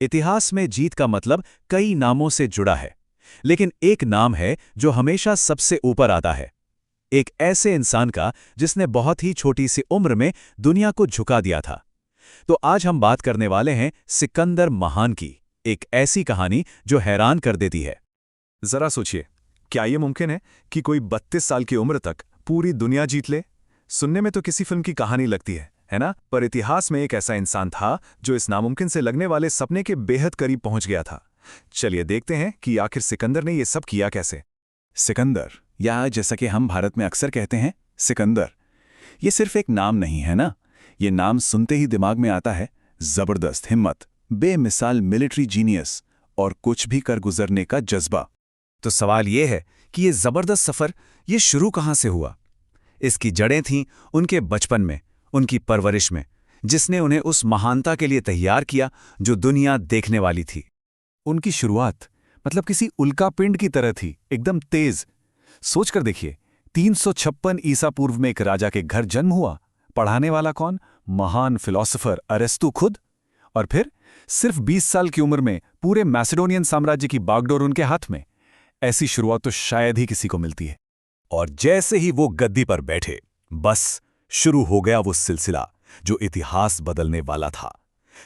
इतिहास में जीत का मतलब कई नामों से जुड़ा है, लेकिन एक नाम है जो हमेशा सबसे ऊपर आता है। एक ऐसे इंसान का जिसने बहुत ही छोटी सी उम्र में दुनिया को झुका दिया था। तो आज हम बात करने वाले हैं सिकंदर महान की, एक ऐसी कहानी जो हैरान कर देती है। जरा सोचिए, क्या यह मुमकिन है कि कोई 32 साल की उम्र तक पूरी दुनिया जीत ले? सुनने में तो किसी फिल्म की कहानी लगती है ना? पर इतिहास में एक ऐसा इंसान था जो इस नामुमकिन से लगने वाले सपने के बेहद करीब पहुंच गया था। चलिए देखते हैं कि आखिर सिकंदर ने यह सब किया कैसे। सिकंदर, या जैसा कि हम भारत में अक्सर कहते हैं सिकंदर, ये सिर्फ एक नाम नहीं है ना। ये नाम सुनते ही दिमाग में आता है जबरदस्त हिम्मत, बेमिसाल मिलिट्री जीनियस और कुछ भी कर गुजरने का जज्बा। तो सवाल ये है कि ये जबरदस्त सफर ये शुरू कहाँ से हुआ? इसकी जड़ें थीं उनके बचपन में, उनकी परवरिश में, जिसने उन्हें उस महानता के लिए तैयार किया जो दुनिया देखने वाली थी। उनकी शुरुआत मतलब किसी उल्कापिंड की तरह थी, एकदम तेज। सोचकर देखिए, 356 ईसा पूर्व में एक राजा के घर जन्म हुआ। पढ़ाने वाला कौन? महान फिलॉसफर अरिस्टो खुद। और फिर सिर्फ 20 साल की उम्र में पूरे मैसेडोनियन साम्राज्य की बागडोर उनके हाथ में। ऐसी शुरुआत तो शायद ही किसी को मिलती है। और जैसे ही वो गद्दी पर बैठे, बस शुरू हो गया वो सिलसिला जो इतिहास बदलने वाला था।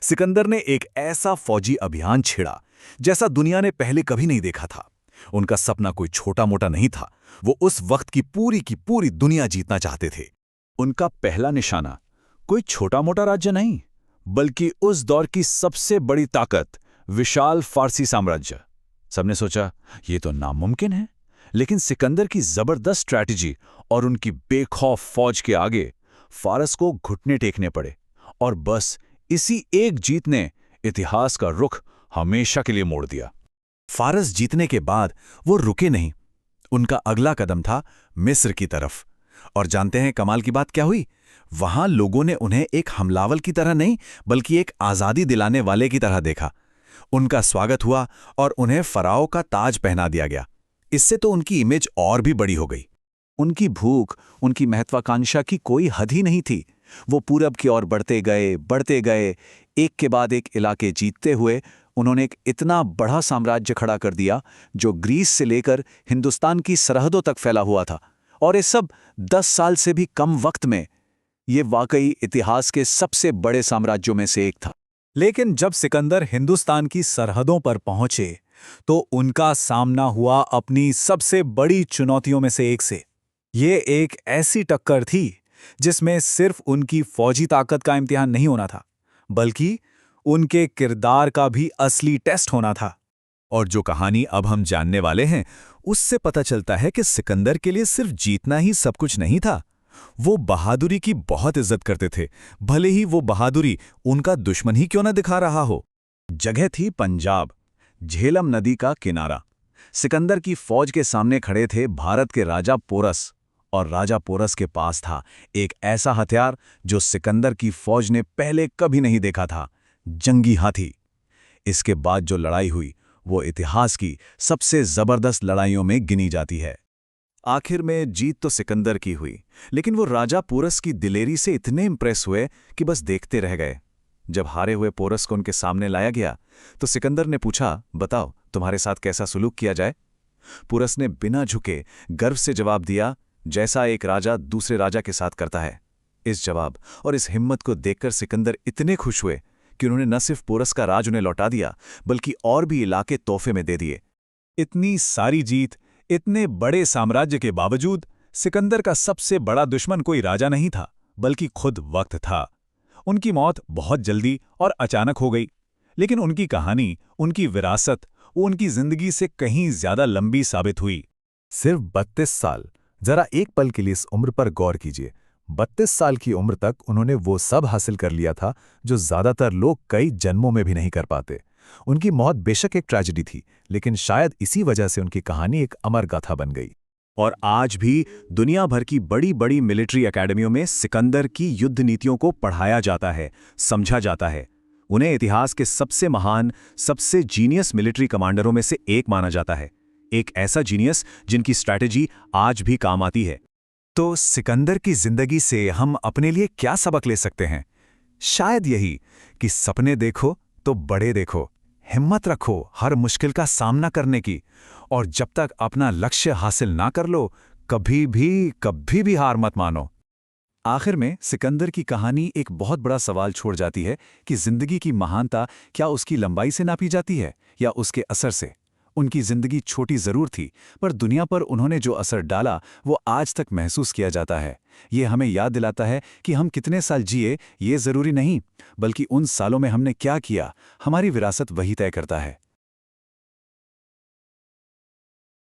सिकंदर ने एक ऐसा फौजी अभियान छेड़ा जैसा दुनिया ने पहले कभी नहीं देखा था। उनका सपना कोई छोटा मोटा नहीं था, वो उस वक्त की पूरी दुनिया जीतना चाहते थे। उनका पहला निशाना कोई छोटा मोटा राज्य नहीं, बल्कि उस दौर की सबसे बड़ी ताकत, विशाल फारसी साम्राज्य। सबने सोचा ये तो नामुमकिन है, लेकिन सिकंदर की जबरदस्त स्ट्रैटेजी और उनकी बेखौफ फौज के आगे फारस को घुटने टेकने पड़े। और बस इसी एक जीत ने इतिहास का रुख हमेशा के लिए मोड़ दिया। फारस जीतने के बाद वो रुके नहीं। उनका अगला कदम था मिस्र की तरफ। और जानते हैं कमाल की बात क्या हुई? वहां लोगों ने उन्हें एक हमलावर की तरह नहीं, बल्कि एक आजादी दिलाने वाले की तरह देखा। उनका स्वागत हुआ और उन्हें फराओ का ताज पहना दिया गया। इससे तो उनकी इमेज और भी बड़ी हो गई। उनकी भूख, उनकी महत्वाकांक्षा की कोई हद ही नहीं थी। वो पूरब की ओर बढ़ते गए, एक के बाद एक इलाके जीतते हुए उन्होंने एक इतना बड़ा साम्राज्य खड़ा कर दिया जो ग्रीस से लेकर हिंदुस्तान की सरहदों तक फैला हुआ था। और ये सब 10 साल से भी कम वक्त में। ये वाकई इतिहास के सबसे बड़े साम्राज्यों में से एक था। लेकिन जब सिकंदर हिंदुस्तान की सरहदों पर पहुंचे तो उनका सामना हुआ अपनी सबसे बड़ी चुनौतियों में से एक से। ये एक ऐसी टक्कर थी जिसमें सिर्फ उनकी फौजी ताकत का इम्तिहान नहीं होना था, बल्कि उनके किरदार का भी असली टेस्ट होना था। और जो कहानी अब हम जानने वाले हैं, उससे पता चलता है कि सिकंदर के लिए सिर्फ जीतना ही सब कुछ नहीं था। वो बहादुरी की बहुत इज्जत करते थे, भले ही वो बहादुरी उनका दुश्मन ही क्यों न दिखा रहा हो। जगह थी पंजाब, झेलम नदी का किनारा। सिकंदर की फौज के सामने खड़े थे भारत के राजा पोरस, और राजा पोरस के पास था एक ऐसा हथियार जो सिकंदर की फौज ने पहले कभी नहीं देखा था, जंगी हाथी। इसके बाद जो लड़ाई हुई वो इतिहास की सबसे जबरदस्त लड़ाइयों में गिनी जाती है। आखिर में जीत तो सिकंदर की हुई, लेकिन वो राजा पोरस की दिलेरी से इतने इंप्रेस हुए कि बस देखते रह गए। जब हारे हुए पोरस को उनके सामने लाया गया तो सिकंदर ने पूछा, बताओ तुम्हारे साथ कैसा सुलूक किया जाए? पोरस ने बिना झुके गर्व से जवाब दिया, जैसा एक राजा दूसरे राजा के साथ करता है। इस जवाब और इस हिम्मत को देखकर सिकंदर इतने खुश हुए कि उन्होंने न सिर्फ पोरस का राज उन्हें लौटा दिया, बल्कि और भी इलाके तोहफे में दे दिए। इतनी सारी जीत, इतने बड़े साम्राज्य के बावजूद सिकंदर का सबसे बड़ा दुश्मन कोई राजा नहीं था, बल्कि खुद वक्त था। उनकी मौत बहुत जल्दी और अचानक हो गई, लेकिन उनकी कहानी, उनकी विरासत, वो उनकी जिंदगी से कहीं ज्यादा लंबी साबित हुई। सिर्फ 32 साल। जरा एक पल के लिए इस उम्र पर गौर कीजिए। 32 साल की उम्र तक उन्होंने वो सब हासिल कर लिया था जो ज्यादातर लोग कई जन्मों में भी नहीं कर पाते। उनकी मौत बेशक एक ट्रेजेडी थी, लेकिन शायद इसी वजह से उनकी कहानी एक अमर गाथा बन गई। और आज भी दुनिया भर की बड़ी बड़ी मिलिट्री एकेडमियों में सिकंदर की युद्ध नीतियों को पढ़ाया जाता है, समझा जाता है। उन्हें इतिहास के सबसे महान, सबसे जीनियस मिलिट्री कमांडरों में से एक माना जाता है। एक ऐसा जीनियस जिनकी स्ट्रैटेजी आज भी काम आती है। तो सिकंदर की जिंदगी से हम अपने लिए क्या सबक ले सकते हैं? शायद यही कि सपने देखो तो बड़े देखो, हिम्मत रखो हर मुश्किल का सामना करने की, और जब तक अपना लक्ष्य हासिल ना कर लो, कभी भी हार मत मानो। आखिर में सिकंदर की कहानी एक बहुत बड़ा सवाल छोड़ जाती है कि जिंदगी की महानता क्या उसकी लंबाई से नापी जाती है या उसके असर से। उनकी जिंदगी छोटी जरूर थी, पर दुनिया पर उन्होंने जो असर डाला वो आज तक महसूस किया जाता है। ये हमें याद दिलाता है कि हम कितने साल जिए ये जरूरी नहीं, बल्कि उन सालों में हमने क्या किया, हमारी विरासत वही तय करता है।